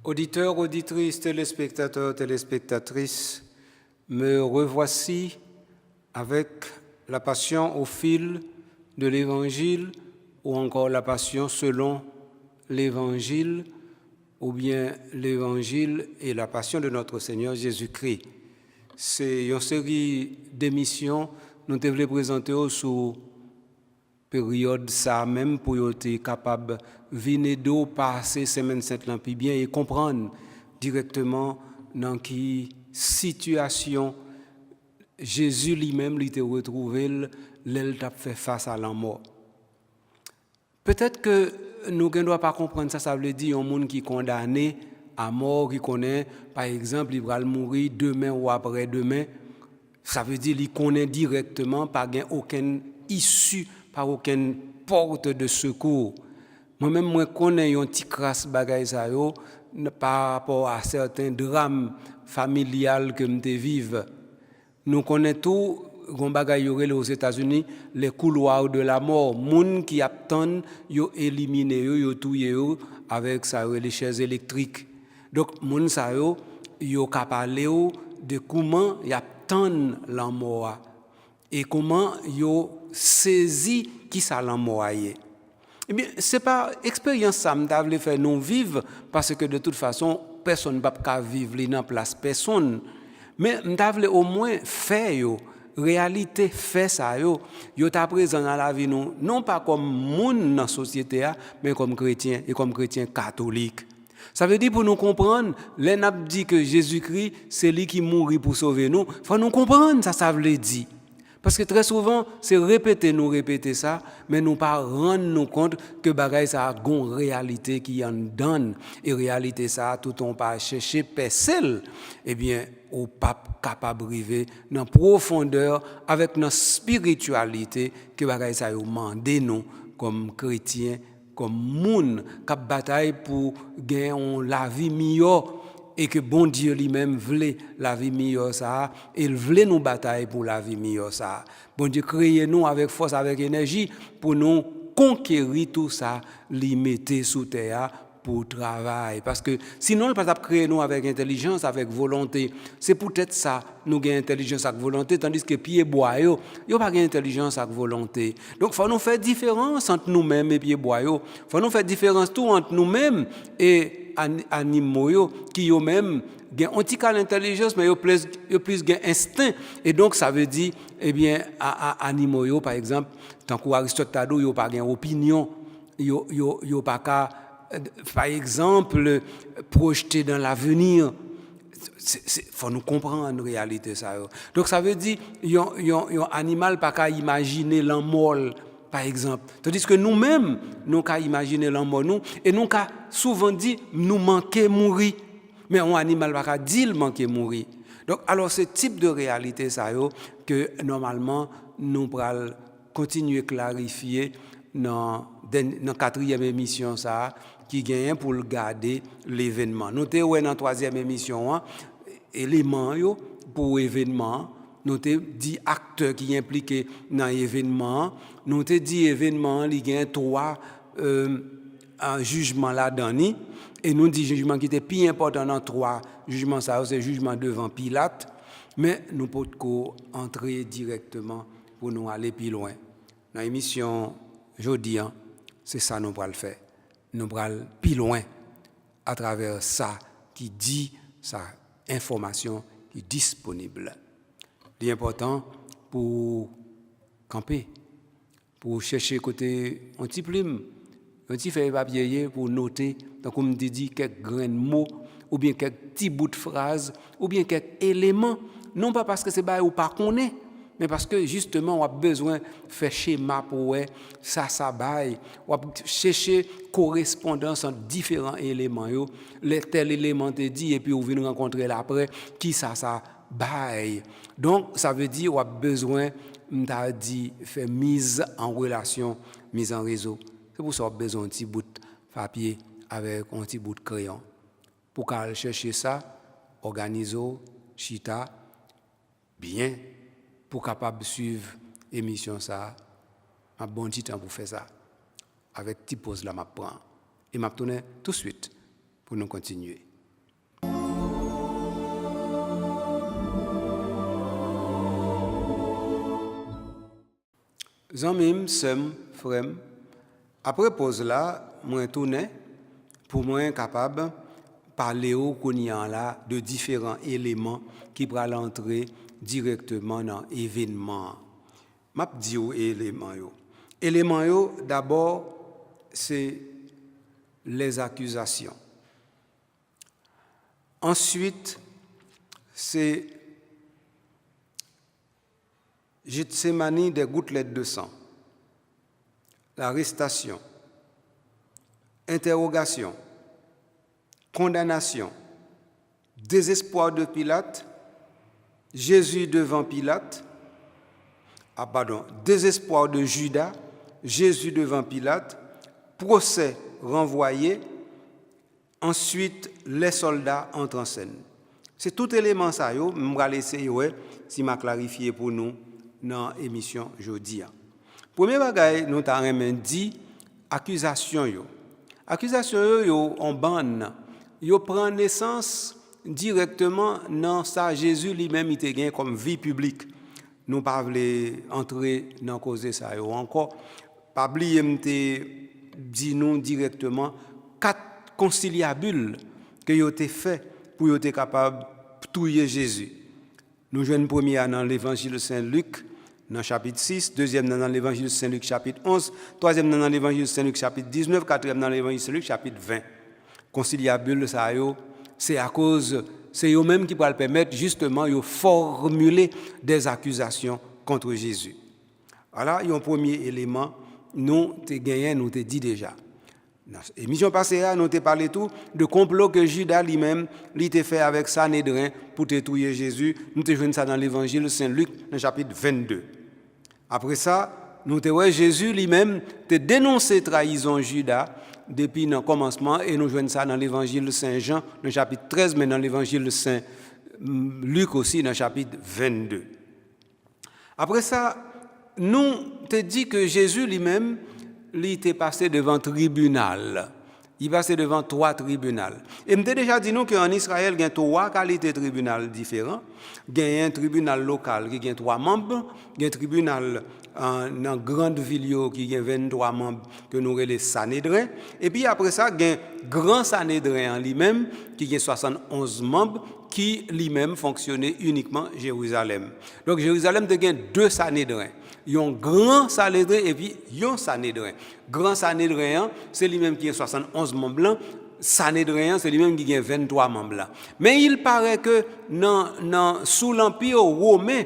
Auditeurs, auditrices, téléspectateurs, téléspectatrices, me revoici avec la passion au fil de l'Évangile ou encore la passion selon l'Évangile ou bien l'Évangile et la passion de notre Seigneur Jésus-Christ. C'est une série d'émissions nous devons présenter sous période ça même pour être capable de venir d'eau passer semaine sainte plus bien et comprendre directement dans quelle situation Jésus lui-même lui était retrouvé l'elle t'a fait face à la mort. Peut-être que nous ne doit pas comprendre ça, ça veut dire un monde qui est condamné à mort, qui connaît, par exemple, il va mourir demain ou après-demain. Ça veut dire qu'il connaît directement, pas aucune issue, pas aucune porte de secours. Moi-même, moi connais un petit crasse bagay ça yo par rapport à certains drames familiales que me vive. Nous connaissons tout gon bagay aux États-Unis les couloirs de la mort, moun qui attendent yo éliminer yo touyer yo avec ça les chaises électriques. Donc moun ça yo capable de comment y attendent la mort et comment yo saisi qui ça la mort est. Eh bien, c'est pas expérience ça m'ta vle faire nous vivre parce que de toute façon personne va pas vivre dans place personne. Mais m'ta vle au moins faire yo réalité fait ça yo ta présent dans la vie nous non pas comme monde dans société mais comme chrétien et comme chrétien catholique. Ça veut dire pour nous comprendre, les n'a dit que Jésus-Christ c'est lui qui mourit pour sauver nous, faut nous comprendre ça veut dire. Parce que très souvent, c'est répéter ça, mais nous pas rendre nous compte que bagay ça a une réalité qui en donne. Et réalité ça, tout on pas chercher personne, eh bien, au pape capable arriver dans profondeur avec notre spiritualité que bagay ça yo mandé nous comme chrétiens, comme moun qui bataille pour gagner la vie meilleure. Et que bon Dieu lui-même voulait la vie meilleure ça, il voulait nous batailler pour la vie meilleure ça. Bon Dieu créé nous avec force, avec énergie pour nous conquérir tout ça, les mettre sous terre pour travail. Parce que sinon, il ne peut pas créer nous avec intelligence, avec volonté. C'est peut-être ça, nous avons intelligence avec volonté, tandis que pieds bois, ils n'ont pas intelligence avec volonté. Donc, il faut nous faire différence entre nous-mêmes et pieds bois. Il faut nous faire différence tout entre nous-mêmes et animaux qui eux-mêmes ont un petit cas d'intelligence mais ils ont plus instinct et donc ça veut dire eh bien animaux par exemple tant qu'Aristote t'a dit ils ont pas gain opinion ils ont pas qu'à par exemple projeter dans l'avenir. Faut nous comprendre en réalité ça. Donc ça veut dire un animal pas qu'à imaginer l'amour par exemple. Tandis que nous-mêmes, nous qu'à imaginer l'amour nous et nous qu'à souvent dit nous manquer mourir. Mais un animal pas qu'à dire manquer mourir. Donc alors ce type de réalité ça que normalement nous pral continuer clarifier dans quatrième émission ça qui gagne pour le garder l'événement. Nous t'ai ouais dans troisième émission éléments yo pour événement. Nous te dit acteurs qui impliqués dans l'événement, nous te dit événement il y a trois jugements là-dedans et nous dit jugement qui était plus important dans trois jugements ça c'est jugement devant Pilate mais nous pouvons entrer directement pour nous aller plus loin. Dans l'émission jeudi c'est ça nous allons le faire. Nous allons plus loin à travers ça qui dit sa information qui est disponible. L'important pour camper, pour chercher côté un petit plume, un petit feuille papier pour noter, donc comme dit quelques grains de mots, ou bien quelques petits bouts de phrases, ou bien quelques éléments, non pas parce que c'est pas ou pas connaît, mais parce que justement on a besoin de faire schéma pour ça bail, on a chercher correspondance entre différents éléments yo, les tel élément te dit et puis on vient rencontrer l'après qui ça bail. Donc ça veut dire on a besoin m'ta dit faire mise en relation, mise en réseau. C'est pour ça qu'on a besoin d'un petit bout de papier avec un petit bout de crayon. Pour qu'elle chercher ça, organiser chita bien pour capable suivre émission ça. Un bon petit temps pour faire ça. Avec petite pause là m'a prend et m'a tourner tout de suite pour nous continuer. Zanmim, sem, frem, après pause là, moi tourner pour moi capable parler au connaissant là de différents éléments qui pourraient entrer directement dans l'événement. M'a dit aux éléments yo. Éléments yo d'abord c'est les accusations. Ensuite, c'est Gethsémani des gouttelettes de sang, l'arrestation, interrogation, condamnation, désespoir de Pilate, Jésus devant Pilate, désespoir de Judas, Jésus devant Pilate, procès renvoyé, ensuite les soldats entrent en scène. C'est tout élément ça, je vais essayer si m'a clarifié pour nous dans l'émission aujourd'hui. Premier bagage, nous avons dit accusation. Accusation yo en bande, yo prend naissance directement dans ça Jésus lui-même il était comme vie publique. Nous pas voulons entrer dans cause ça yo encore. Pas oublier dit nous directement 4 conciliabules que yo été fait pour yo être capable tuer Jésus. Nous joignons premier dans l'évangile de Saint-Luc dans chapitre 6, deuxième dans l'évangile de Saint-Luc chapitre 11, troisième dans l'évangile de Saint-Luc chapitre 19, quatrième dans l'évangile de Saint-Luc chapitre 20. Conciliabule ça yo, c'est à cause c'est eux même qui pourraient permettre justement de formuler des accusations contre Jésus. Voilà, il y a un premier élément nous te gagné, nous te dit déjà. Dans l'émission passée, nous te parlé tout de complot que Judas lui-même t'a fait avec Sanhédrin pour te tuer Jésus. Nous te joué ça dans l'évangile de Saint-Luc, dans le chapitre 22. Après ça, nous te voyons Jésus lui-même te dénoncé trahison Judas depuis le commencement et nous jouons ça dans l'évangile de Saint-Jean, dans le chapitre 13, mais dans l'évangile de Saint-Luc aussi, dans le chapitre 22. Après ça, nous te dit que Jésus lui-même il était passé devant tribunal. Il passait devant 3 tribunaux. Et je t'ai déjà dit nous qu'en Israël, il y a 3 qualités de tribunal différents. Il y a un tribunal local qui a 3 membres. Il y a un tribunal dans grande ville qui a 23 membres que nous appelons Sanhédrin. Et puis après ça, il y a un grand Sanhédrin en lui-même qui a 71 membres qui lui-même fonctionnait uniquement à Jérusalem. Donc Jérusalem a 2 Sanhédrins. Il y a un grand Sanhédrin et puis un Sanhédrin. Grand Sanhédrin, c'est lui-même qui a 71 membres blancs. Sanhédrin, c'est lui-même qui a 23 membres blancs. Mais il paraît que sous l'Empire romain,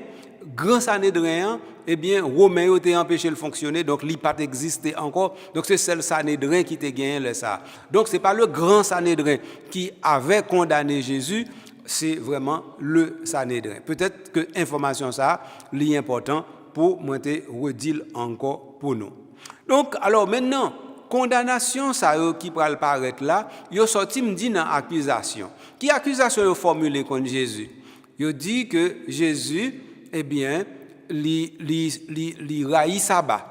grand Sanhédrin, eh bien, Romain a été empêché de fonctionner, donc il n'a pas existé encore. Donc c'est le Sanhédrin qui a gagné ça. Donc ce n'est pas le grand Sanhédrin qui avait condamné Jésus, c'est vraiment le Sanhédrin. Peut-être que l'information ça, c'est important pour moi te redire encore pour nous. Donc, alors maintenant, condamnation ça qui va paraître là, yo sorti me dit dans accusation. Qui accusation yo formulé contre Jésus? Yo dit que Jésus eh bien li raï sabbat,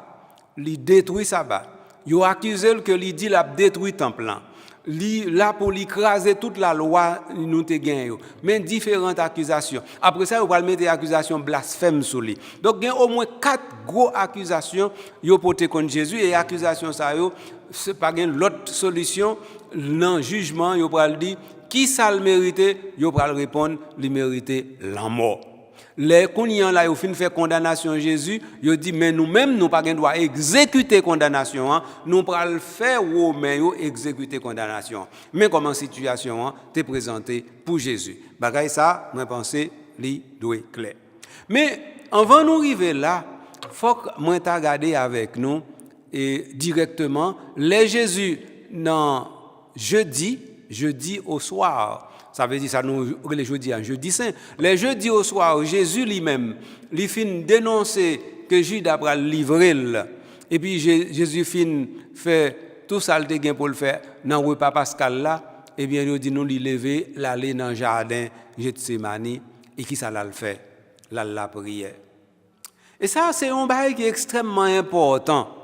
li détruit sabbat. Yo accusé que li dit l'a détruit temple là. Là pour l'écraser toute la loi nous te gagné mais différentes accusations après ça on va mettre des accusations blasphèmes sur lui donc il y a au moins 4 gros accusations yo porté contre Jésus et accusations ça yo c'est pas gain l'autre solution dans jugement yo va dire qui ça le mériter yo va répondre il méritait la mort. Les connaissants là ils fin fait condamnation Jésus, ils dit mais nous-mêmes nous pas gain droit exécuter condamnation, nous pas le faire romain yo exécuter condamnation. Mais comment situation t'est présentée pour Jésus. Bagay ça, moi penser li doit clair. Mais avant nous arriver là, faut que moi t'a regarder avec nous et directement les Jésus dans jeudi au soir. Ça veut dire ça nous les jeudi saint. Les jeudi au soir, Jésus lui-même, il fin dénoncer que Judas va livrer et puis Jésus fin fait tout ça le gain pour le faire dans le repas pascal là, et bien il dit nous lui lever l'aller dans le jardin Gethsémani et qui ça l'a le fait la prière. Et ça c'est un bail qui est extrêmement important.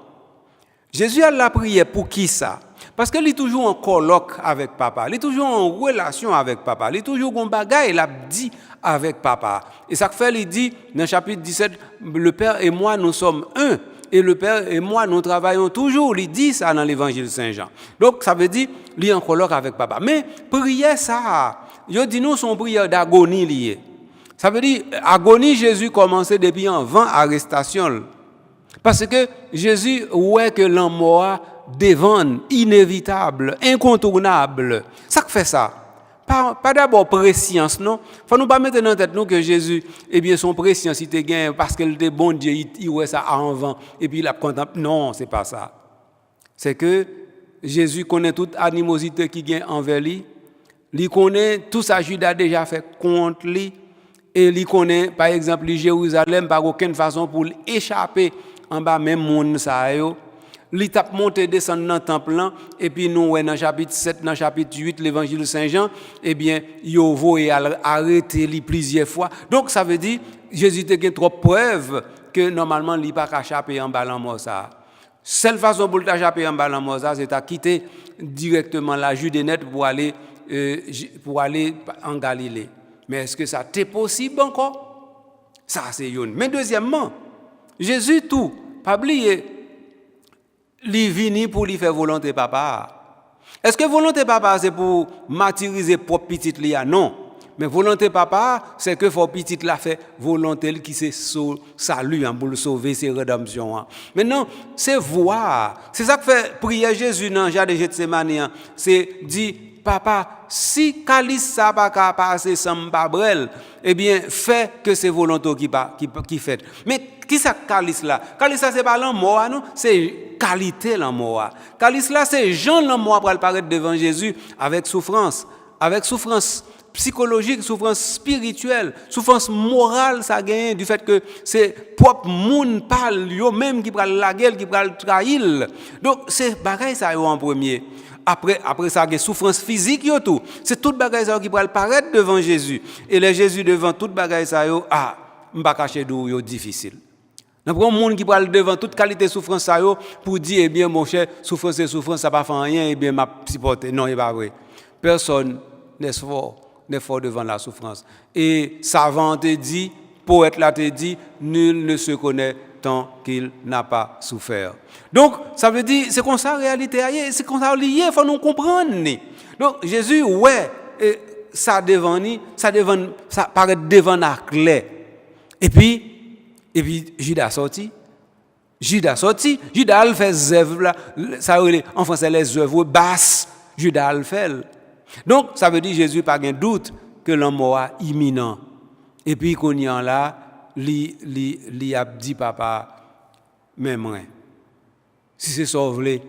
Jésus a la prière pour qui ça? Parce qu'il est toujours en colloque avec papa, il est toujours en relation avec papa, il est toujours en bagaille, il a dit avec papa. Et ça fait, il dit dans le chapitre 17, le Père et moi, nous sommes un. et le Père et moi, nous travaillons toujours. Il dit ça dans l'évangile Saint-Jean. Donc, ça veut dire, il est en colloque avec papa. Mais, prière ça, je dis nous, son prière d'agonie liée. Ça veut dire, agonie, Jésus commençait depuis avant arrestation. Parce que Jésus, ouais que l'amour devant, inévitable, incontournable. Ça fait ça. Pas d'abord préscience, non. Faut nous pas mettre dans la tête nous que Jésus, eh bien, son préscience, il te gagne parce qu'il était bon Dieu, il ouais ça avant, et puis il a contemplé. Non, c'est pas ça. C'est que Jésus connaît toute animosité qui gagne envers lui. Il connaît tout ça, Judas a déjà fait contre lui. Et il connaît, par exemple, Jérusalem, par aucune façon pour échapper en bas, même monde ça yo. Il tape monter descendre dans le temple et puis nous dans chapitre 7 dans chapitre 8 l'évangile Saint-Jean eh bien yo voyé arrêter lui plusieurs fois. Donc ça veut dire Jésus te gagne trop preuve que normalement il pas échapper en bas dans mort ça. Seule façon pour t'échapper en bas dans mort ça c'est à quitter directement la Judée nette pour aller en Galilée. Mais est-ce que ça t'est possible encore? Ça c'est une. Mais deuxièmement, Jésus tout pas oublier li vini pour lui faire volonté papa. Est-ce que volonté papa c'est pour martyriser propre petite lia? Non. Mais volonté papa c'est que faut petite la fait volonté qui c'est salut pour le sauver c'est rédemption. Maintenant, c'est voir. C'est ça que fait prier Jésus dans le jardin de Gethsémani, c'est dit papa, si calice ça pas passer sans babrel, eh bien fait que c'est volonté qui fait. Mais qui ça calice là? Calice ça c'est pas l'amour non, c'est qualité l'amour. Calice là c'est Jean l'amour pour apparaître devant Jésus avec souffrance psychologique, souffrance spirituelle, souffrance morale ça gagne du fait que c'est propre monde parle yo même qui prend la gueule qui prend trahir. Donc c'est bagaille ça en premier. Après ça il y a souffrance physique yo tout. C'est toute bagaille ça qui prend paraître devant Jésus. Et les Jésus devant toute bagaille ça yo m'pa cacher dou yo difficile. N'a pas un monde qui parle devant toute qualité souffrance ça yo pour dire eh bien mon cher souffrance c'est souffrance ça pas fait rien et bien m'a supporter. Non, c'est pas vrai. Personne n'est fort devant la souffrance. Et savant te dit, poète là te dit, nul ne se connaît tant qu'il n'a pas souffert. Donc, ça veut dire, c'est comme ça la réalité, c'est comme ça lié, il faut nous comprendre. Donc, Jésus, ça paraît devant la clé. Et puis, Judas sorti, Judas a fait des œuvres, là, ça en français les œuvres basses, Judas a fait. Donc, ça veut dire Jésus pas de doute que l'amour est imminent. Et puis, qu'on y en là, li a dit papa, même rien. Si c'est sauvé,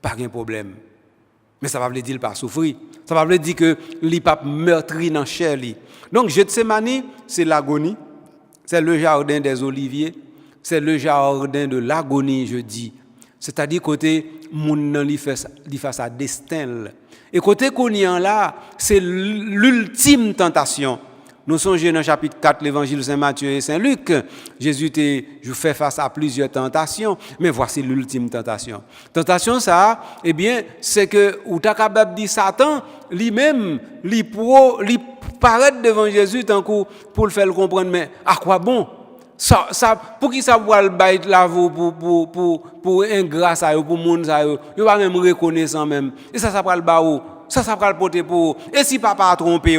pas de problème. Mais ça va veut dire pas souffrir. Ça va veut dire que li pas meurtri dans chair li. Donc, Gethsémani, c'est l'agonie. C'est le jardin des oliviers. C'est le jardin de l'agonie, je dis. C'est-à-dire côté moun li fait sa destin. Et côté Kounian là, c'est l'ultime tentation. Nous songeons dans le chapitre 4, l'évangile Saint-Matthieu et Saint-Luc. Jésus fait face à plusieurs tentations, mais voici l'ultime tentation. Tentation ça, eh bien, c'est que ou ta capable dit Satan, lui-même, lui paraît devant Jésus tant pour le faire comprendre, mais à quoi bon? Ça pour qui ça va le bailler la pour ingrat ça pour monde ça yo pas même reconnaissant même et ça va le baou ça va le porter pour et si papa a trompé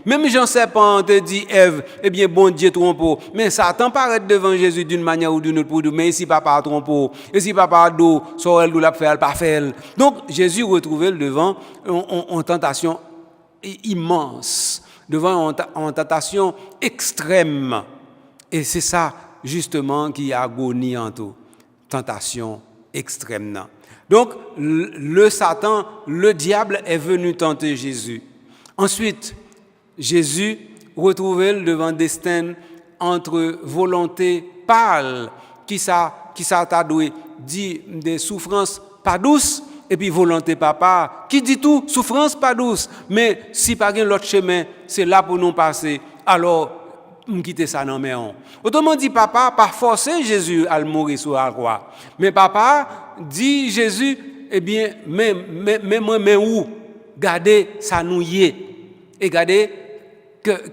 même Jean serpent te dit Ève eh bien bon Dieu trompe mais Satan paraît devant Jésus d'une manière ou d'une autre pour dire mais si papa a trompé et si papa a do so elle l'a faire pas faire donc Jésus retrouvé devant en tentation immense devant en tentation extrême. Et c'est ça, justement, qui est agonie en tout. Tentation extrême. Donc, le Satan, le diable est venu tenter Jésus. Ensuite, Jésus retrouvé devant destin entre volonté pâle, qui ça t'a doué, dit des souffrances pas douces, et puis volonté papa, qui dit tout, souffrance pas douce. Mais si pas l'autre chemin, c'est là pour nous passer. Alors, quitter ça dans mes on. Autrement dit, papa pas forcé Jésus à mourir sur la croix. Mais papa dit Jésus, eh bien, mais où? Gardez ça nous y est. Et gardez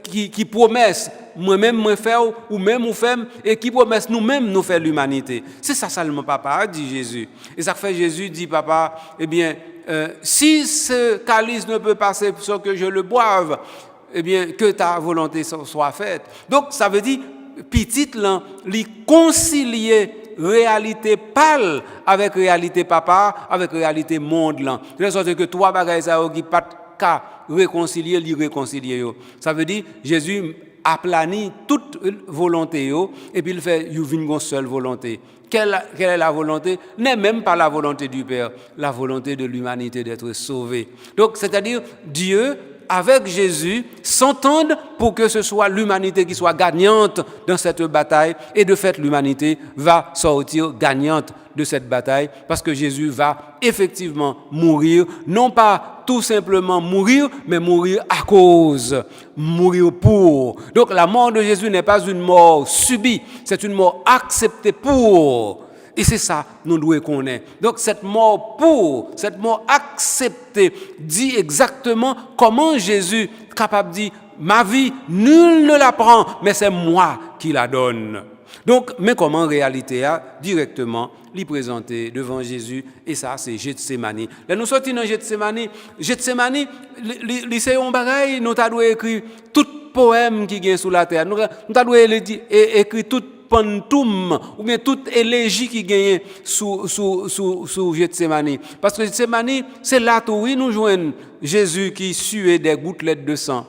qui promesse moi-même moi faire ou même ou faire et qui promesse nous-mêmes nous faire l'humanité. C'est ça seulement papa dit Jésus. Et ça fait Jésus dit papa eh bien si ce calice ne peut passer sans que je le boive, eh bien que ta volonté soit faite. Donc ça veut dire petit là li concilier réalité pâle avec réalité papa avec réalité monde là. De sorte que trois bagages ça qui pas qu'à réconcilier, li réconcilier yo. Ça veut dire Jésus aplani toute volonté yo et puis il fait you vinn une seule volonté. Quelle est la volonté? N'est même pas la volonté du Père, la volonté de l'humanité d'être sauvée. Donc c'est-à-dire Dieu avec Jésus s'entendent pour que ce soit l'humanité qui soit gagnante dans cette bataille et de fait l'humanité va sortir gagnante de cette bataille parce que Jésus va effectivement mourir, non pas tout simplement mourir, mais mourir à cause, mourir pour. Donc la mort de Jésus n'est pas une mort subie, c'est une mort acceptée pour. Et c'est ça, nous devons connaître. Donc cette mort pour, cette mort acceptée, dit exactement comment Jésus est capable de dire, ma vie, nul ne la prend, mais c'est moi qui la donne. Donc, mais comment en réalité, directement, l'y présenter devant Jésus, et ça, c'est Gethsemane. Là, nous sortons dans Gethsemane, c'est un bagaille, nous avons écrit tout poème qui est sous la terre, nous avons écrit tout pantoum ou bien toute élégie qui gagne sous Gethsemane. Parce que Gethsemane, c'est là où oui, nous joignons Jésus qui suait des gouttelettes de sang.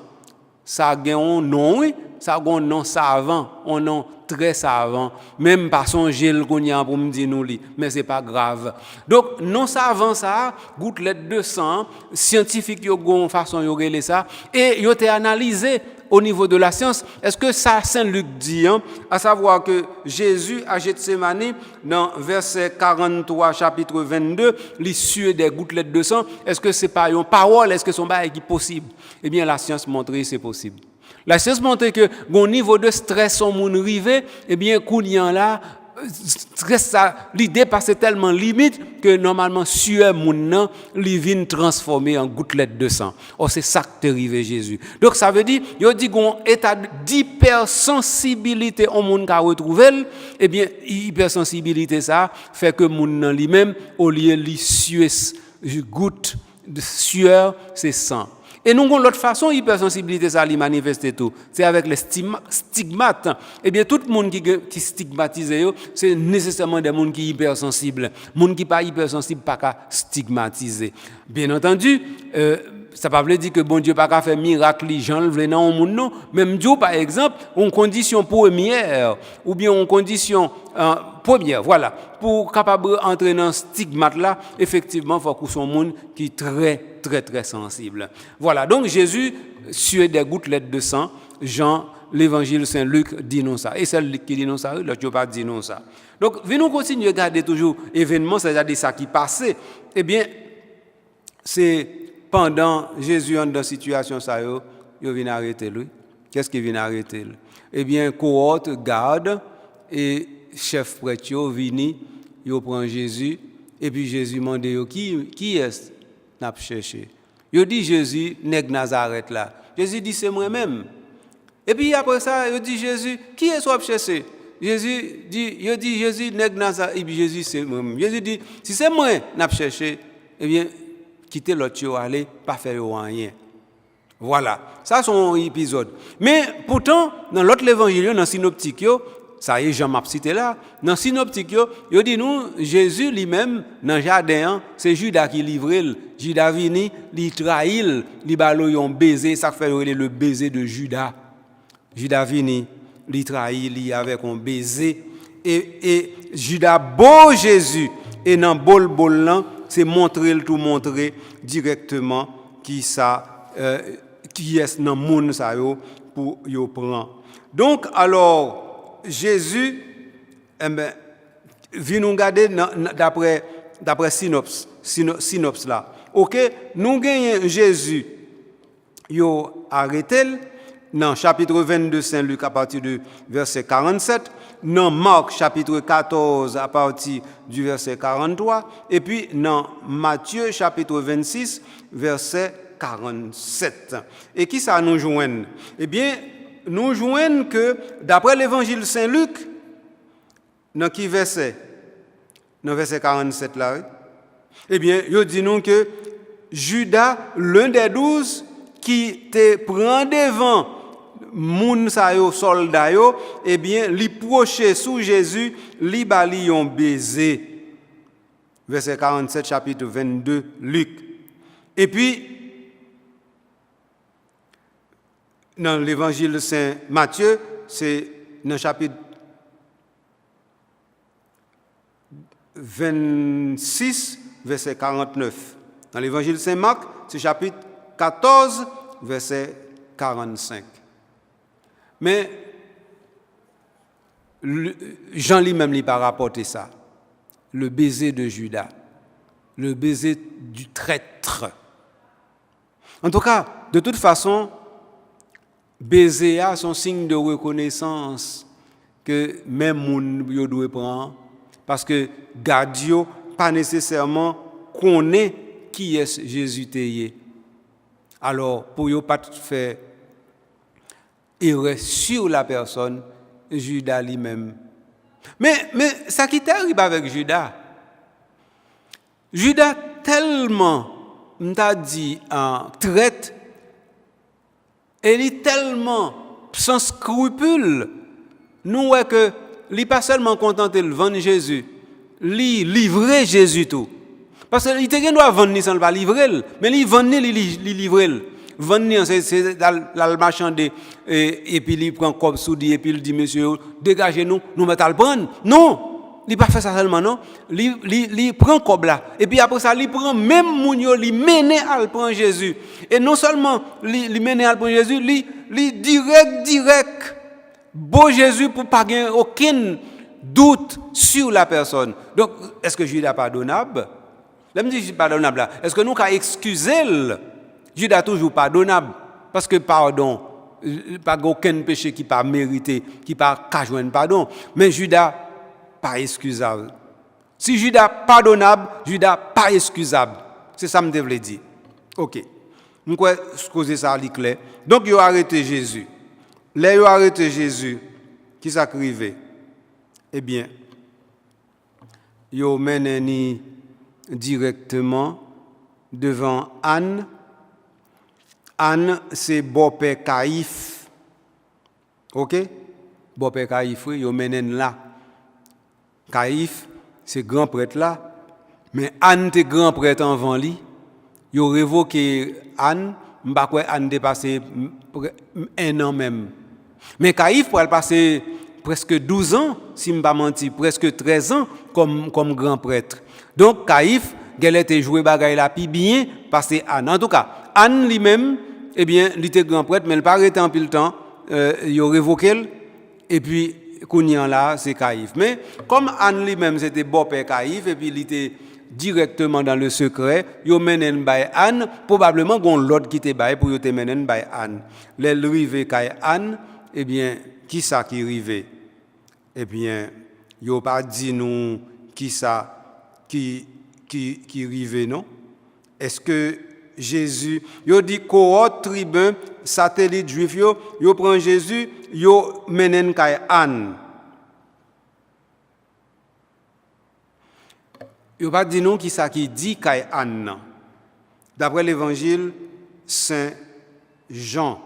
Ça a un nom, oui, ça a un nom savant, un nom très savant. Même pas son gel qu'on y a pour me dire nous, mais c'est pas grave. Donc, non savant ça, gouttelettes de sang, scientifique, ils ont une façon de regarder ça, et ils ont analysé au niveau de la science, est-ce que ça Saint-Luc dit, à savoir que Jésus à Gethsemane, dans verset 43, chapitre 22, il suait des gouttelettes de sang, est-ce que c'est pas une parole, est-ce que son bail est possible? Eh bien, la science montre que c'est possible. La science montre que au niveau de stress on moun rivé, eh bien, kounyan là, stress ça, l'idée passe tellement limite que normalement sueur moun nan, li vient transformer en gouttelettes de sang. Oh, c'est ça que arrivé Jésus. Donc ça veut dire, yo dit gon état d'hypersensibilité on moun ka retrouver, eh bien, hypersensibilité ça fait que moun nan lui-même au lieu li suer goutte de sueur, c'est sang. Et nous avons l'autre façon, hypersensibilité, ça lui manifeste tout. C'est avec les stigmates. Eh bien, tout le monde qui stigmatise, c'est nécessairement des gens qui sont hypersensibles. Les gens qui ne sont pas hypersensibles, pas qu'à stigmatiser. Bien entendu, ça ne veut pas dire que bon Dieu n'a pas fait miracle, les gens le veulent dans le monde, non. Même Dieu, par exemple, en condition première, ou bien en condition première, voilà, pour capable entrer dans ce stigmate-là, effectivement, il faut que ce soit un monde qui est très, très, très sensible. Voilà, donc Jésus suait des gouttelettes de sang. Jean, l'évangile Saint-Luc dit non ça. Et celle qui dit non ça, l'autre ne pas dit non ça. Donc, venons continuer à regarder toujours l'événement, c'est-à-dire ça qui passait. Eh bien, c'est pendant Jésus dans une situation, ça, il vient arrêter lui. Qu'est-ce qui vient arrêter lui? Eh bien, cohorte, garde et chef prêtre vini, yo prend Jésus et puis Jésus demande qui est n'a cherché. Yo dit Jésus nèg Nazareth là. Jésus dit c'est moi-même. Et puis après ça, yo dit Jésus qui est soit chercher. Jésus dit Jésus nèg Nazareth et puis Jésus c'est moi-même. Jésus dit si c'est moi n'a cherché, eh bien quittez l'autre yo aller pas faire rien. Voilà, ça c'est un épisode. Mais pourtant dans l'autre évangile dans synoptique yo ça y est, Jean m'a cité là. Dans synoptique, il dit nous, Jésus lui-même, dans le jardin, c'est Judas qui livre. Judas vini, il trahit, il balo yon baiser, ça fait le baiser de Judas. Judas vini, il trahit, il avec un baiser. Et Judas beau Jésus, et dans bol là, c'est montrer directement qui ça, qui est dans le monde ça yo pour yo prendre. Donc alors Jésus, vient nous regarder d'après synopsis là. Ok, nous gagnons Jésus, yo arrêté dans chapitre 22 Saint-Luc à partir du verset 47, dans Marc chapitre 14 à partir du verset 43, et puis dans Matthieu chapitre 26 verset 47. Et qui ça nous joigne? Eh bien, nous joignent que, d'après l'évangile Saint-Luc, dans qui verset? Dans verset 47 là, oui? Eh bien, il dit nous que Judas, l'un des 12, qui te prend devant moun sa yo soldat yo, eh bien, li proche sous Jésus, li bali yon baiser. Verset 47, chapitre 22, Luc. Et puis, dans l'évangile de Saint Matthieu, c'est dans le chapitre 26, verset 49. Dans l'évangile de Saint Marc, c'est chapitre 14, verset 45. Mais Jean lui-même n'a pas rapporté ça. Le baiser de Judas, le baiser du traître. En tout cas, de toute façon, baiser a son signe de reconnaissance que même moun yo doit prendre, parce que Gadio pas nécessairement connaît qui est Jésus tayé. Alors pour yo pas faire erreur sur la personne, Judas lui-même. Mais ça qui t'arrive avec Judas, Judas tellement, m'ta dit, traite, et il est tellement sans scrupule, nous voyons que il n'est pas seulement contenté de vendre Jésus, il livrer Jésus tout. Parce qu'il ne doit vendre ni sans pas livrer, mais il vend ni il livrer. Vendre c'est dans le marchander et puis il prend comme soudi et puis il dit monsieur dégagez-nous, nous mettons à le prendre. Non, il pas fait ça seulement non, il prend comme là et puis après ça il prend même mounio, il mène à le prendre Jésus. Et non seulement il mène à le prendre Jésus, il direct beau Jésus pour pas gagner aucun doute sur la personne. Donc est-ce que Judas est pardonnable? Là me dit pardonnable là. Est-ce que nous ca excuser Judas toujours pardonnable parce que pardon, pas aucun péché qui pas mérité, qui pas qu'à joindre pardon, mais Judas pas excusable. Si Judas pardonnable, Judas pas excusable. C'est ça me devait dire. OK. Nous quoi causer ça li clair. Donc il a arrêté Jésus. Là il a arrêté Jésus qui s'acrivait. Eh bien, il mené directement devant Anne. Anne, c'est Bopé Caïphe. OK? Bopé Caïphe, oui, il mène là. Caïphe, c'est grand prêtre là. Mais Anne, c'est grand prêtre avant lui. Il a révoqué Anne. Je ne sais pas Anne dépassé 1 an même. Mais Caïphe, pour elle passer presque 12 ans, si je ne me menti, presque 13 ans comme grand prêtre. Donc, Caïphe, elle était joué bagaille la pi bien passé Anne. En tout cas, Anne lui-même, eh bien, il était grand prêtre, mais il n'a pas arrêté en pile temps. Il a révoqué, et puis, Kounian là, c'est Caïphe. Mais comme Anne lui-même, c'était bon père Caïphe, et puis il était directement dans le secret, il a mené Anne, probablement qu'on l'autre qui était bail pour y mené Anne. Les rivé Anne, eh bien, qui ça qui rivé? Eh bien, il n'a pas dit nous qui ça qui rivé, non? Est-ce que Jésus, il dit cohorte tribun satellite juif yo prend Jésus, yo menen kay Anne. Yo pas dit non qui ça qui dit kay Anne. D'après l'évangile Saint Jean.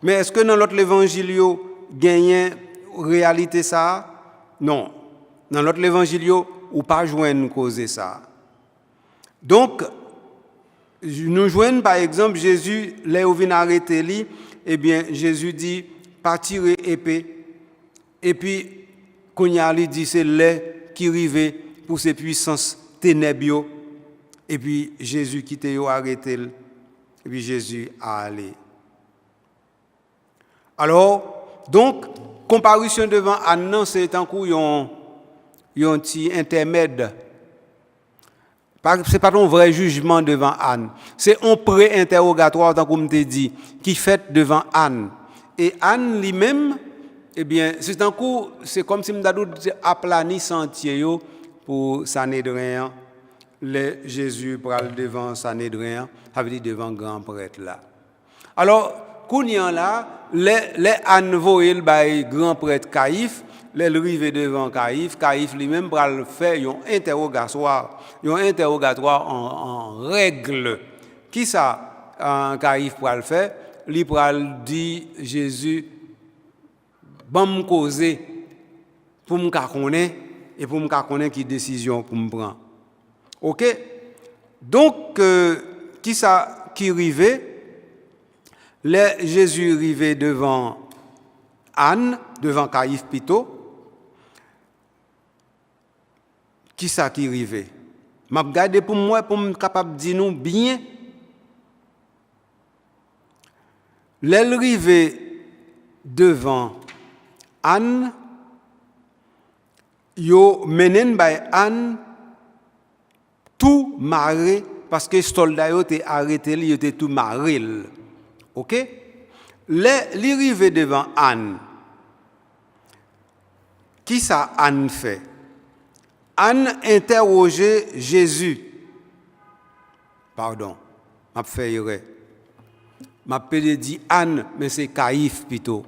Mais est-ce que dans l'autre évangile yo gagne réalité ça? Non. Dans l'autre évangile yo ou pas joindre causer ça. Donc nous joignons par exemple Jésus, là où vient arrêter lui, eh bien Jésus dit pas tirer épée. Et puis Kounya lui dit c'est lait qui rive pour ses puissances ténèbres. Et puis Jésus qui t'a arrêté. Et puis Jésus a allé. Alors donc comparution devant Anne, c'est un coup un petit intermède. Ce n'est pas un vrai jugement devant Anne. C'est un pré-interrogatoire, tant qu'on t'a dit, qui fait devant Anne. Et Anne lui-même, eh bien, c'est un coup, c'est comme si m'dadou aplani sentier pour Sanhédrin. Jésus pral devant Sanhédrin, ça veut dire devant grand prêtre là. Alors, Kounyan là, les envoyés le grand prêtre Caïphe, les arrivés devant Caïphe, Caïphe lui-même pral faire un interrogatoire en règle. Qui ça Caïphe pral faire? Il pral dit Jésus bon me causer pour me connaître et pour me connaître qui décision pour me prendre. OK? Donc qui ça qui arrivait? Jésus arrivait devant Anne, devant Caïphe plutôt. Qui ça qui arrivait? M'a regardé pour moi pour me capable dire nous bien. L'arrivée devant Anne, yo menen by Anne tout maré parce que soldat yo te arrêté, il était tout maré. OK? L'arrivée devant Anne. Qui ça Anne fait? Anne interrogeait Jésus. Pardon, m'a fait erreur. M'a dit Anne, mais c'est Caïphe plutôt.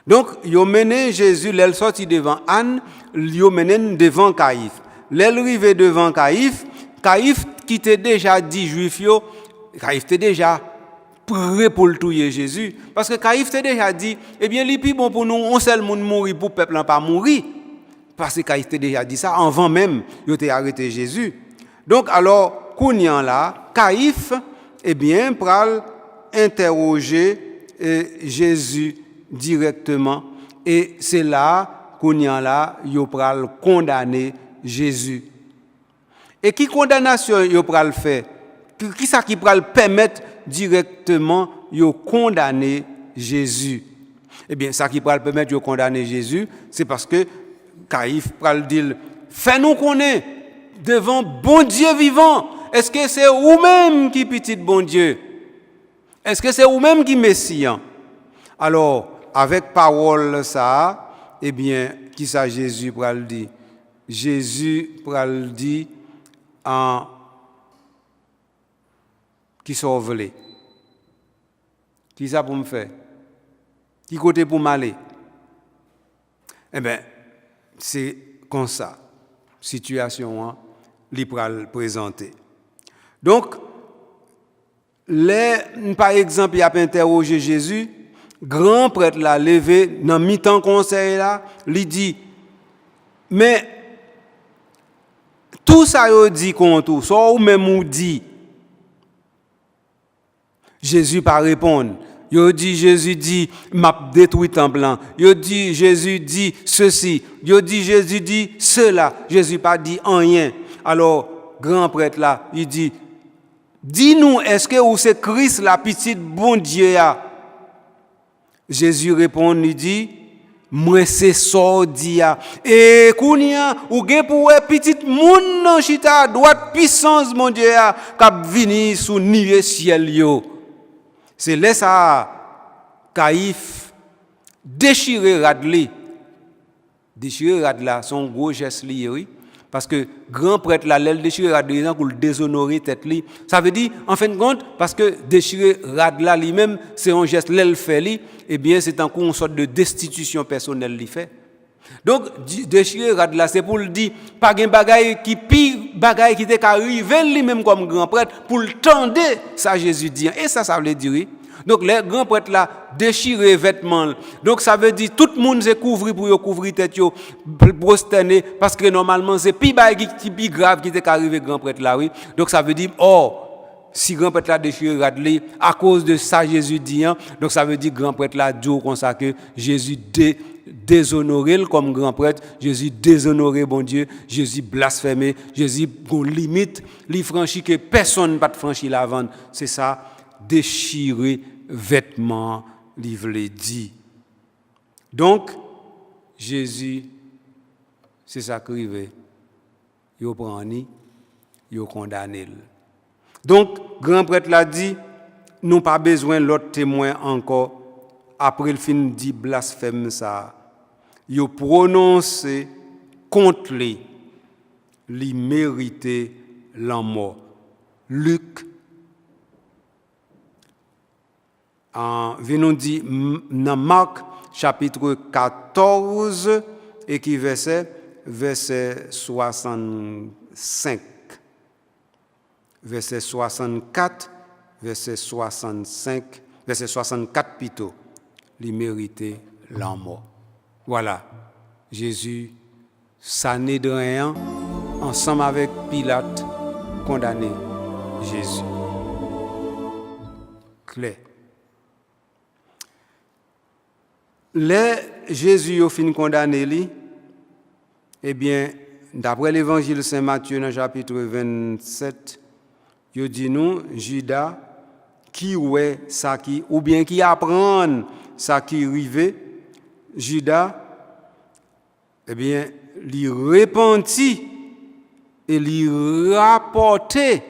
Donc, yo mené Jésus, l'elle sorti devant Anne, yo mené devant Caïphe. L'elle arrivé devant Caïphe, Caïphe qui était déjà dit juif yo, Caïphe était déjà prêt pour le tuer Jésus parce que Caïphe était déjà dit eh bien li plus bon pour nous on seul monde mourir pour peuple pas mourir parce que Caïphe était déjà dit ça avant même il était arrêté Jésus. Donc alors kounyan là Caïphe eh bien pral interroger Jésus directement et c'est là kounyan là yo pral condamner Jésus. Et qui condamnation yo pral faire? Qui ça qui pral permettre directement yo condamner Jésus? Eh bien ça qui pral permettre yo condamner Jésus, c'est parce que Caïphe pral dire fais-nous connaître devant bon Dieu vivant. Est-ce que c'est ou même qui petit bon Dieu? Est-ce que c'est ou même qui Messie? Alors avec parole ça, eh bien qui ça Jésus pral dire? Jésus pral dire en qui sont volés. Qui ça pour me faire? Qui côté pour m'aller? Eh bien, c'est comme ça. Situation, li pral présenter. Donc, par exemple, il a interrogé Jésus, grand prêtre l'a levé, dans mi-temps conseil là, il dit, mais tout ça yo dit contre ça ou même ou dit Jésus pas répondre. Jésus dit m'a détruit temple blanc. Jésus dit ceci. Jésus dit cela. Jésus pas dit rien. Alors grand prêtre là, il dit dis-nous est-ce que ou c'est Christ la petite bon Dieu a? Jésus répond il dit moi c'est sordia et kounia ou gen pour petit moun nan chita droite puissance mon Dieu a k'ap vini sous nive ciel yo. C'est là ça Caïphe déchirer Radli. Déchirer Radla son gros geste li oui parce que grand prêtre là l'aile déchirer Radli pour le déshonorer tête li. Ça veut dire en fin de compte parce que déchirer Radla lui-même c'est un geste l'aile fait li eh bien c'est en une sorte de destitution personnelle li fait. Donc déchirer Radla c'est pour le dire pas gen bagaille qui pire bagaille qui était arrivé lui-même comme grand prêtre pour le tendre ça Jésus dit et ça veut dire oui. Donc les grands prêtres là déchirer vêtements. Donc ça veut dire tout le monde se couvrir pour couvrir tête yo prosterner parce que normalement c'est plus grave qui était arrivé grand prêtre là oui. Donc ça veut dire si grand prêtre là déchiré Radley à cause de ça Jésus dit donc ça veut dire grand prêtre là dit comme ça que Jésus déshonoré comme grand prêtre, Jésus déshonoré bon Dieu, Jésus blasphémé, Jésus gon limite, li franchi que personne pas franchi l'avant. C'est ça déchirer vêtements, li vle dit. Donc Jésus c'est ça qui arrive. Yo prend ni, yo condamné. Donc grand prêtre l'a dit, nous pas besoin l'autre témoin encore. Après le fin dit blasphème ça, yo prononcé contre lui, li mérité l'an mort. Luc, nous dit dans Marc chapitre 14 et qui verset 65. Verset 64, verset 65, verset 64 plutôt, il méritait la mort. Voilà, Jésus, Sanhédrin, ensemble avec Pilate, condamné Jésus. Clair. Les Jésus au fin condamné lui, eh bien, d'après l'évangile Saint Matthieu dans le chapitre 27, il dit nous, Judas, qui ouais ça qui, ou bien qui apprend ça qui arrivé, Judas, eh bien, lui repentit et lui rapportait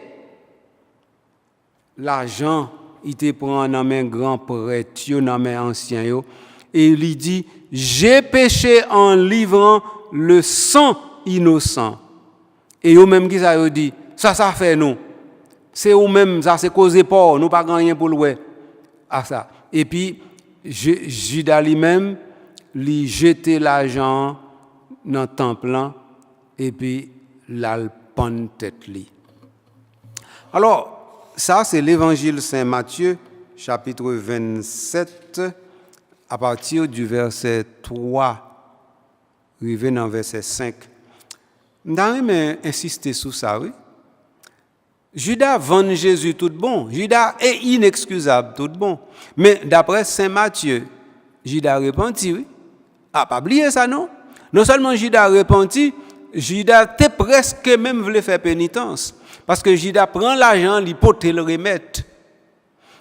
l'argent, il te prend dans main grand prêtre, dans main ancien yo, et il lui dit, j'ai péché en livrant le sang innocent. Et eux même qui ça dit, ça fait nous. C'est eux même ça c'est causé pas, nous pas rien pour le à ça. Et puis Judas lui-même lui jeter l'argent dans le temple et puis l'alpon tête li. Alors ça c'est l'évangile Saint Matthieu chapitre 27 à partir du verset 3 arrivé dans verset 5. J'aimerais insister sur ça, oui. Judas vend Jésus tout bon. Judas est inexcusable tout bon. Mais d'après Saint Matthieu, Judas repenti, oui. Ah, pas oublier ça, non? Non seulement Judas repenti, Judas t'es presque même voulu faire pénitence. Parce que Judas prend l'argent, il peut le remettre.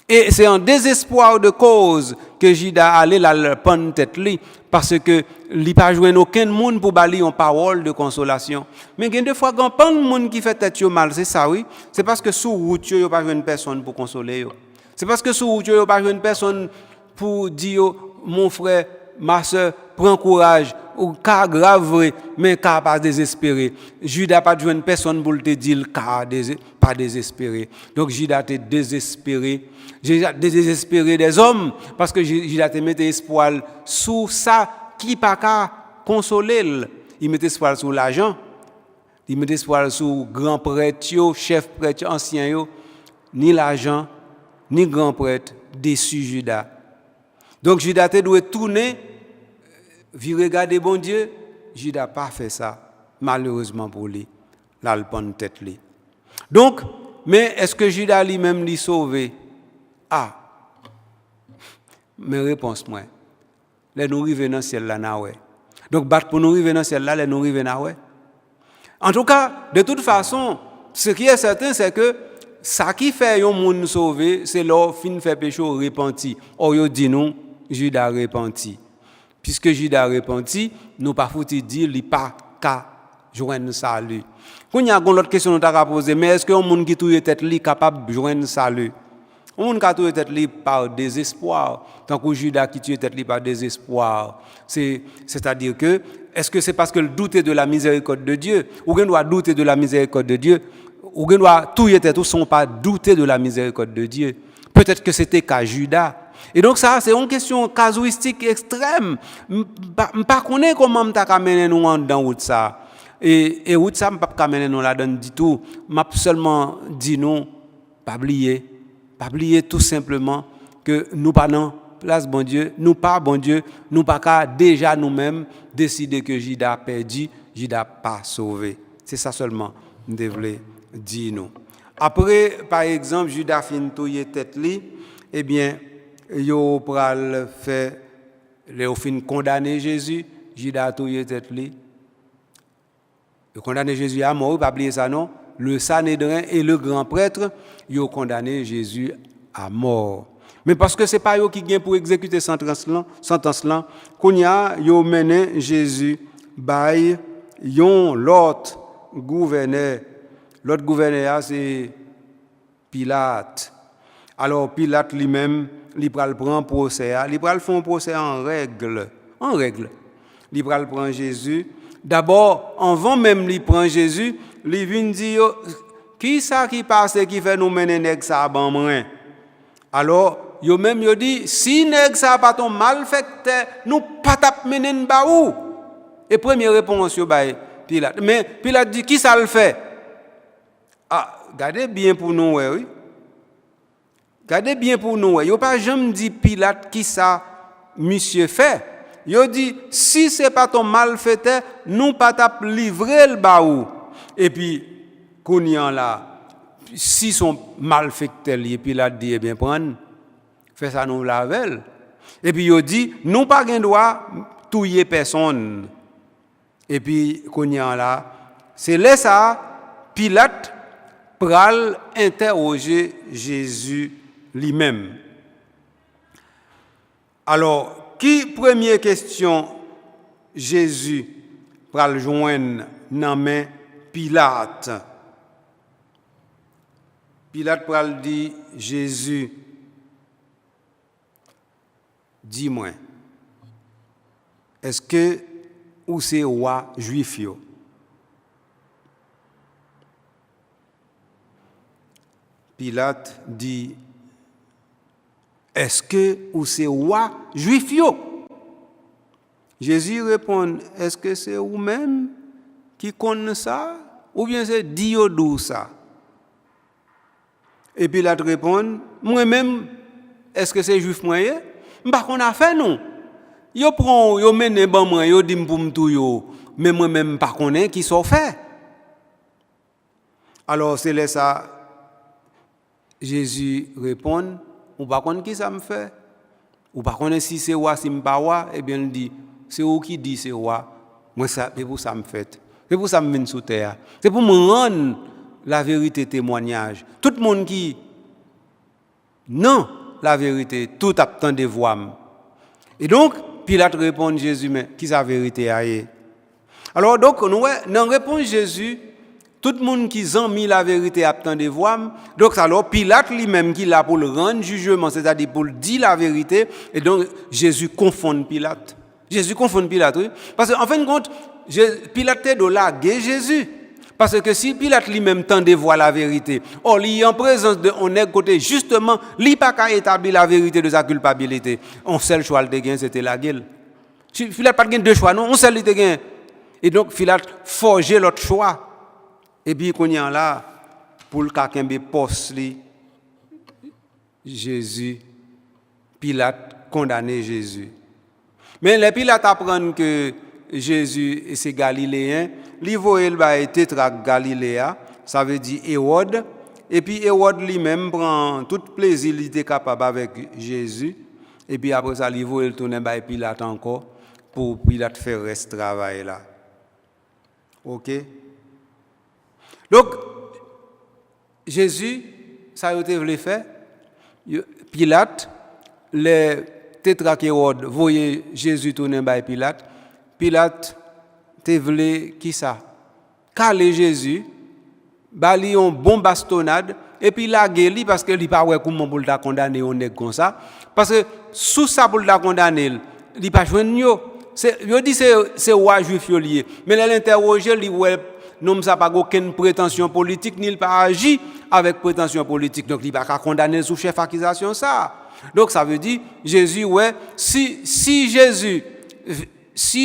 Et c'est en désespoir de cause que Judas allait la prendre tête li, parce que il pas joindre aucun monde pour bali en parole de consolation. Mais il y a des fois quand pas de monde qui fait tête mal, c'est ça oui, c'est parce que sur route yo pas joindre personne pour consoler yo. C'est parce que sur route yo pas joindre personne pour dire mon frère, ma soeur, prends courage ou cas grave mais cas pas désespéré. Judas pas joindre personne pour te dire cas pas désespéré. Donc Judas était désespéré. Désespéré des hommes parce que Judas te mettait espoir sous ça qui pas qu'à consoler. Il mettait espoir sur l'argent. Il mettait espoir sur grand prêtre, chef prêtre ancien ni l'argent, ni grand prêtre déçu Judas. Donc Judas te doit tourner vi regarder bon Dieu, Judas pas fait ça malheureusement pour lui. Là le prend tête lui. Donc mais est-ce que Judas lui-même lui sauvé? Ah, mes réponses, moi. Les nous arrivons dans le ciel là, ouais. Donc, pour nous arriver dans le ciel là, les nous arrivons là, ouais. En tout cas, de toute façon, ce qui est certain, c'est que ça qui fait un monde sauvé, c'est leur fin fait péché repenti. Or, il dit non, Judas repenti. Puisque Judas repenti, nous pas foutu dire, il pas qu'à joindre salut. Quand il y a une autre question que nous avons posée, mais est-ce que un monde qui touille tête li capable de joindre salut? On a tué tête li par désespoir, tant que Judas qui tue tête li par désespoir. C'est-à-dire que, est-ce que c'est parce que le doute de la miséricorde de Dieu, ou qu'on doit douter de la miséricorde de Dieu, ou qu'on doit tuer tête ou sont pas douter de la miséricorde de Dieu? Peut-être que c'était qu'à Judas. Et donc ça, c'est une question casuistique extrême. Je pas connais comment m'ta amener nous dans route ça. Et route ça m'pa amener nous là dedans du tout. M'a seulement dit non, pas oublier. Pas oublier tout simplement que nous pas non place bon Dieu, nous pas bon Dieu, nous pas qu'à déjà nous-mêmes décider que Judas perdu, Judas pas sauvé. C'est ça seulement nous devons dire nous. Après par exemple Judas fin touyer tête li, eh bien yo pral fait les fin condamner Jésus, Judas touyer tête li. Le condamner Jésus à mort, pas oublier ça non. Le Sanhédrin et le grand prêtre, ils ont condamné Jésus à mort. Mais parce que ce n'est pas eux qui viennent pour exécuter sentence là, qu'on y a, ils ont mené Jésus, by l'autre gouverneur. L'autre gouverneur, c'est Pilate. Alors Pilate lui-même, il prend procès, il fait un procès en règle. Il prend Jésus. D'abord, avant même il prend Jésus, il vient dire qui ça qui passe qui fait nous mener nèg ça ban moins? Alors, yo même yo dit si nèg ça pas ton malfaiteur, nous pas tap mener ba ou. Et première réponse yo bay Pilate. Mais Pilate dit qui ça le fait? Ah, gardez bien pour nous oui. Gardez bien pour nous. Yo pas jamais dit Pilate qui ça monsieur fait. Yo dit si c'est pas ton malfaiteur, nous pas tap livrer le ba ou. Et puis Kounian là, si son malfaiteur et puis là dit bien prendre, fait ça nous lavel. Et puis il dit nous pas gain droit touyer personne. Et puis Kounian là, c'est là ça Pilate pral interroger Jésus lui-même. Alors, qui première question Jésus pral joindre dans main Pilate? Pilate pral dit Jésus, dis-moi, est-ce que ou c'est roi juif yo? Pilate dit, est-ce que ou c'est roi juif yo? Jésus répond, est-ce que c'est vous-même qui connaissez ça? Ou bien c'est Dieu d'où ça? Et Pilate répond, moi-même, est-ce que c'est juif moi? M'pas qu'on a fait non. Yo prend, yo mène ban moi, yo dit pour m'tou yo, mais moi-même pas connais qui sont fait. Alors c'est là ça Jésus répond, ou pas connait qui ça me fait? Ou pas connait si c'est roi si m'pas roi? Eh bien il dit, c'est où qui dit c'est roi? Moi ça c'est pour ça me fait. C'est pour ça me viens sur terre. C'est pour me rendre la vérité témoignage. Tout le monde qui non, la vérité, tout attend de voix. Et donc Pilate répond Jésus, mais qui sa vérité aille? Alors donc nous dans réponse Jésus, tout le monde qui a mis la vérité attend de voix. Donc alors Pilate lui-même qui là pour le rendre jugement, c'est-à-dire pour dire la vérité, et donc Jésus confond Pilate. Jésus confond Pilate, oui. Parce qu'en fin de compte, Pilate est de laguer Jésus. Parce que si Pilate lui-même tend de voir la vérité, or il est en présence de on est côté justement, il n'a pas qu'à établir la vérité de sa culpabilité. On seul choix de gain, c'était la gueule. Pilate pas deux choix, non, on seul de gain. Et donc Pilate forgeait l'autre choix. Et puis qu'on y a là pour le quelqu'un be poste Jésus, Pilate condamné Jésus. Mais les Pilate apprennent que Jésus c'est galiléen, li voye le bail tétrarque Galiléa, ça veut dire Hérode, et puis Hérode lui-même prend tout plaisir il était capable avec Jésus, et puis après ça li voye le tourner bail Pilate encore pour Pilate faire reste travail là. OK? Donc Jésus ça a été voulu faire Pilate les tétrarque Hérode voyait Jésus tourner bail Pilate. Pilate te voulait qui ça? Caler Jésus, bali on bon bastonnade et puis la gueule parce que il pas ouais comment pour la condamner on est comme ça parce que sous ça pour la condamner, il pas joindre yo. C'est yo dit c'est roi juif yo lié. Mais l'interroger lui ouais non ça pas aucune prétention politique ni il pas agi avec prétention politique donc il pas condamner sous chef accusation ça. Donc ça veut dire Jésus ouais si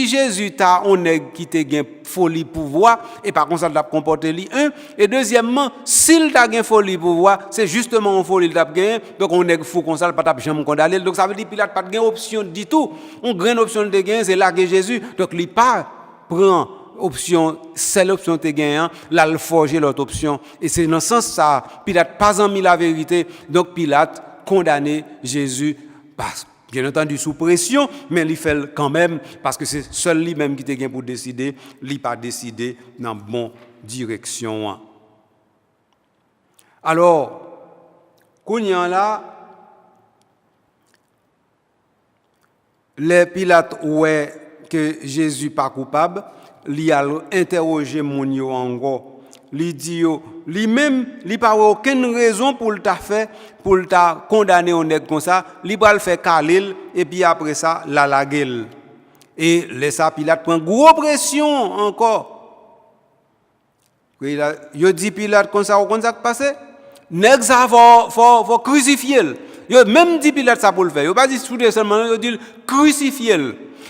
Jésus t'a on est qui te gain folie pouvoir et par contre ça t'a comporté li un et deuxièmement s'il t'a gain folie pouvoir c'est justement en folie t'a gain donc on est fou comme ça pas t'a jamais condamné donc ça veut dire Pilate pas gain option du tout on grande option de gain c'est là que Jésus donc il pas prend option seule option te gain là le forger l'autre option et c'est dans ce sens ça Pilate pas en mis la vérité donc Pilate condamné Jésus bien entendu sous pression, mais il fait quand même parce que c'est seul lui-même qui était pour décider, il pas décidé dans la bonne direction. Alors, quand il y a là, les Pilates ouais que Jésus pas coupable, il a interrogé mon yo encore. Il dit lui-même il pas aucune raison pour le faire pour le condamner on est comme ça il va le faire caler et puis après ça la gueule et les ça Pilate prend gros pression encore Il dit Pilate comme ça passé. Nèg ça faut crucifier. Yo même dit Pilate ça pour le faire. Yo pas dit seulement, yo dit crucifier.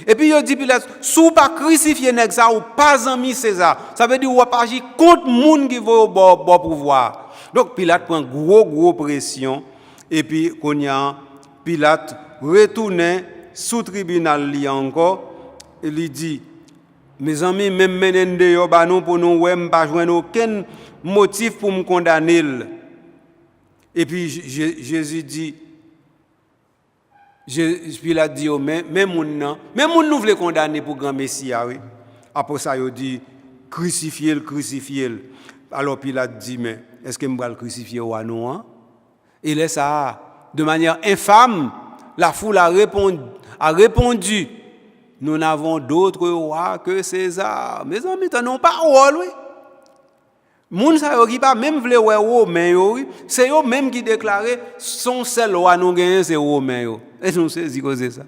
Et puis yo dit Pilate, sous pas crucifier nèg ça ou pas ami César. Ça veut dire ou pas agir contre monde qui veut au bon pouvoir. Donc Pilate prend gros pression et puis qu'on y a Pilate retourne sous tribunal li encore et lui dit mes amis même menen de yo ba non pour nous ouais pas joindre aucun motif pour me condamner. Et puis Jésus dit Pilate dit même moun nous voulait condamner pour grand messia oui. Après ça il dit crucifiez. Alors Pilate dit mais est-ce que me va le crucifier ou non? Et là ça de manière infâme la foule a répondu nous n'avons d'autre roi que César. Mes amis, t'en ont pas rôle, oui. Moun sa yo qui pas même vle ouais romain yo, c'est eux même qui déclarer son seul roi nous gagner c'est romain yo. Et nous saisi cause ça.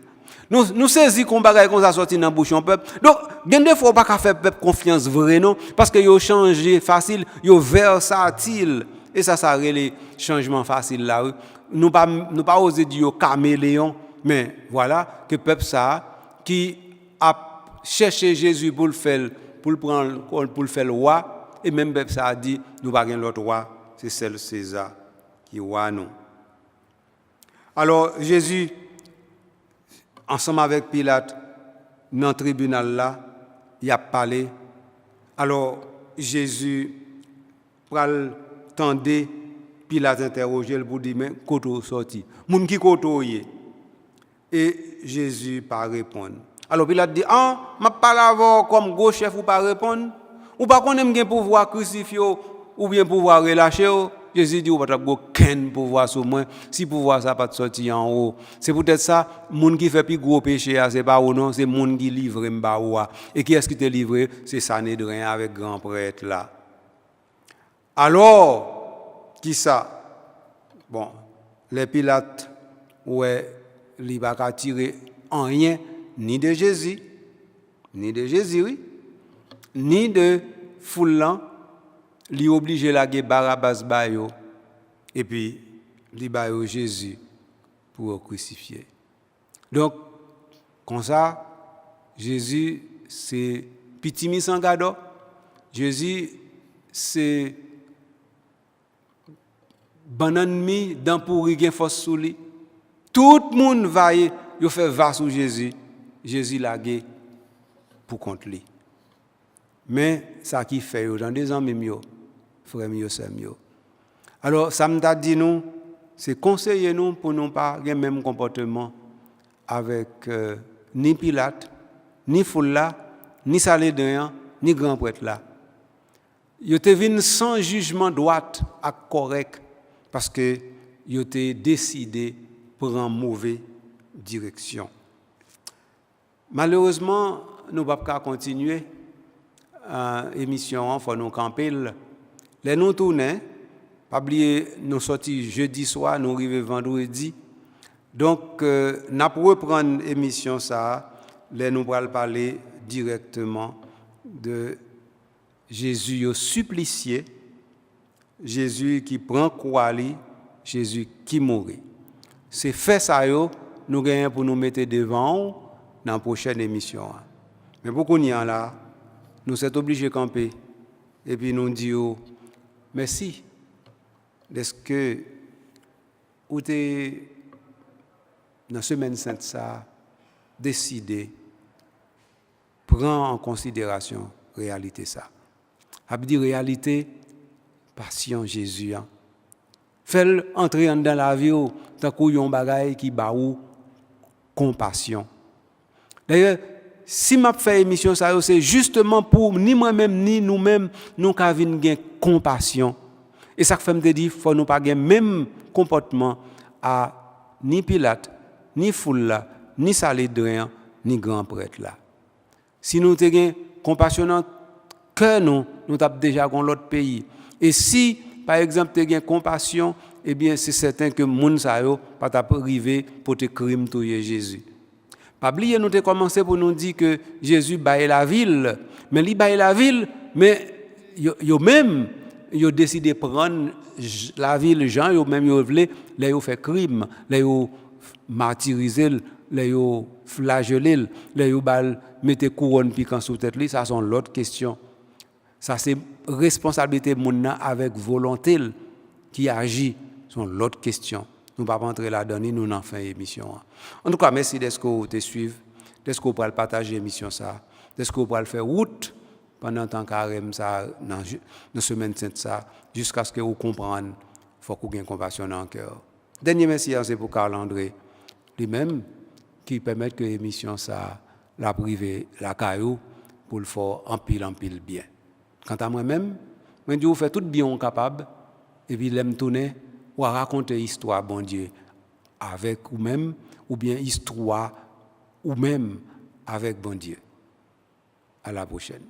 Nous saisi qu'on bagaille comme ça sorti dans bouchon peuple. Donc, gen des fois pas ka faire peuple confiance vrai non parce que yo changé facile, yo versatile et ça relève changement facile là. Nous pas oser dire yo caméléon, mais voilà que peuple ça qui a cherché Jésus pour le faire pour le faire le roi et même peuple ça a dit nous pas gain l'autre roi, c'est seul César qui roi nous. Alors Jésus ensemble avec Pilate dans le tribunal là, il a parlé. Alors Jésus pral tendait Pilate interroger pour dire mais koto sorti. Moun ki koto yé. Et Jésus pas répondre. Alors Pilate dit m'a parlé avant comme gros chef ou pas répondre ou pas qu'on aime pouvoir crucifier ou bien pouvoir relâcher. Jésus dit ou pas aucun pouvoir sur moi si pouvoir ça pas sortir en haut. C'est peut-être ça moun qui fait plus gros péché c'est pas ou non, c'est moun qui livre m'ba ou et qui est-ce qui te livré? C'est Sanhédrin avec grand prêtre là. Alors qui ça? Bon, les Pilates ouais il va pas tirer en rien ni de Jésus oui, ni de Foulan, li obligé la gué Barabbas bayo et puis li bayo Jésus pour crucifier. Donc comme ça Jésus c'est petit mis en gado. Jésus c'est banane mi dans pourri gen force sous lui. Tout le monde va yo fait va sur Jésus. Jésus l'a gué pour contre lui. Mais ça qui fait dans des amis mieux, frère mieux, c'est mieux. Alors ça me dit nous, c'est conseiller nous pour nous pas le même comportement avec ni Pilate, ni Foula, ni Sanhédrin, ni grand prêtre là. Ils étaient venus sans jugement droit et correct parce que ils étaient décidés pour une mauvaise direction. Malheureusement, nous ne pouvons pas continuer l'émission, il faut nous camper. Les nous tournons, pas oublier nous sortis jeudi soir, nous arrivons vendredi. Donc, nous allons reprendre l'émission, nous allons parler directement de Jésus au supplicié, Jésus qui prend croix, Jésus qui mourit. C'est fait ça, nous gagnons pour nous mettre devant dans la prochaine émission. Mais pour qu'on y a là, nous sommes obligés de camper et puis nous disons merci. Est-ce que vous êtes dans la semaine sainte ça décidé prendre en considération la réalité ça. Ça veut dire réalité passion Jésus. Fais entrer dans la vie tant qu'il y a un bagage qui ba ou compassion. D'ailleurs, si m'a fait émission ça c'est justement pour ni moi-même ni nous-mêmes nous ka vinn gen compassion. Et ça fait me dire faut nous pas gen même comportement à ni Pilate, ni Foula, ni Sanhédrin, ni grand prêtre là. Si nous te gen compassion cœur nous t'a déjà dans l'autre pays. Et si par exemple te gen compassion, eh bien c'est certain que moun sa yo pas t'a arrivé pour te crime touyer Jésus. Pas oublier nous te commencé pour nous dire que Jésus baille la ville, mais il baille la ville, mais yo même yo décidé prendre la ville gens yo même yo voulaient là yo fait crime là yo martyriser là yo flageller là yo bal mettre couronne piquant sous tête lui ça sont l'autre question ça c'est responsabilité moun nan avec volonté qui agit sont l'autre question nous pas rentrer là-dedans nous n'en fin émission en tout cas merci d'être que vous te suivre d'être que vous le partager émission ça d'être que vous le faire route pendant tant carême ça dans semaine sainte ça jusqu'à ce que vous compreniez faut que vous ayez compassion dans le cœur. Dernier merci c'est pour Carl André lui-même qui permet que l'émission ça la privée la caillou pour le faire en pile bien. Quant à moi-même, je dis vous faites tout bien capable et puis l'aime tourner ou raconter histoire bon Dieu avec vous-même ou bien histoire ou même avec bon Dieu. À la prochaine.